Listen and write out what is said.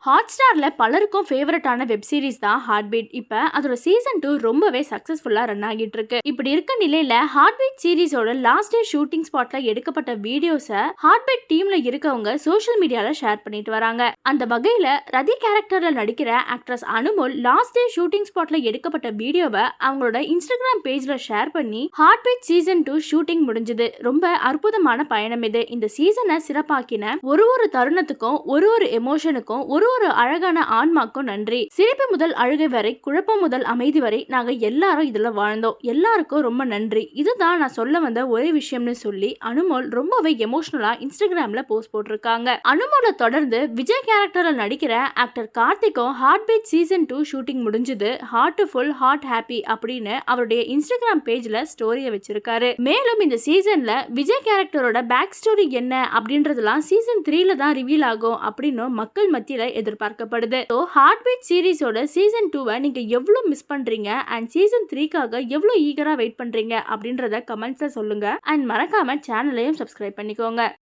ஹாட்ஸ்டார்ல பலருக்கும் ஃபேவரட்டான web series தான் ஹார்ட் பீட். இப்ப அதோட சீசன் 2 ரொம்பவே சக்சஸ்ஃபுல்லா ரன் ஆகிட்டு இருக்கு. இப்படி இருக்க நிலையில ஹார்ட் பீட் சீரிஸோட லாஸ்ட் டே ஷூட்டிங் ஸ்பாட்ல எடுக்கப்பட்ட வீடியோஸை ஹார்ட் பீட் டீம்ல இருக்கவங்க சோஷியல் மீடியால ஷேர் பண்ணிட்டு வராங்க. அந்த வகையில ரதி கேரக்டர்ல நடிக்கிற actress Anumol last day shooting ஸ்பாட்ல எடுக்கப்பட்ட வீடியோவை அவங்களோட இன்ஸ்டாகிராம் பேஜ்ல ஷேர் பண்ணி ஹார்ட் பீட் சீசன் 2 ஷூட்டிங் முடிஞ்சது, ரொம்ப அற்புதமான பயணம் இது, இந்த சீசனை சிறப்பாக்கின ஒரு தருணத்துக்கும் ஒரு எமோஷனுக்கும் ஒரு அழகான ஆன்மாக்கும் நன்றி. சிரிப்பு முதல் அழுகை வரை, குழப்பம் முதல் அமைதி வரை நாங்க எல்லாரும் இதுல வாழ்ந்தோம், எல்லாருக்கும் ரொம்ப நன்றி, இதுதான் நான் சொல்ல வந்த ஒரே விஷயம்னு சொல்லி அனுமோல் ரொம்பவே எமோஷனலா இன்ஸ்டாகிராம்ல போஸ்ட் போட்டிருக்காங்க. அனுமோல தொடர்ந்து விஜய் கேரக்டர்ல நடிக்கிற ஆக்டர் கார்த்திக்கும் ஹார்ட் பீட் சீசன் 2 ஷூட்டிங் முடிஞ்சது, ஹார்ட்ஃபுல் ஹார்ட் ஹாப்பி அப்படின்னு அவருடைய இன்ஸ்டாகிராம் பேஜ்ல ஸ்டோரியை வச்சிருக்காரு. மேலும் இந்த சீசன்ல விஜய் கேரக்டரோட பேக் ஸ்டோரி என்ன அப்படின்றதெல்லாம் சீசன் 3ல தான் ரிவீல் ஆகும் அப்படின்னு மக்கள் மத்தியில எதிர்பார்க்கப்படுது. ஹார்ட் பீட் சீரிஸோட சீசன் 2 நீங்க எவ்வளவு மிஸ் பண்றீங்க அண்ட் சீசன் 3க்காக எவ்வளவு ஈகரா வெயிட் பண்றீங்க அப்படின்றத கமெண்ட்ஸ்ல சொல்லுங்க அண்ட் மறக்காம சேனலையும் சப்ஸ்கிரைப் பண்ணிக்கோங்க.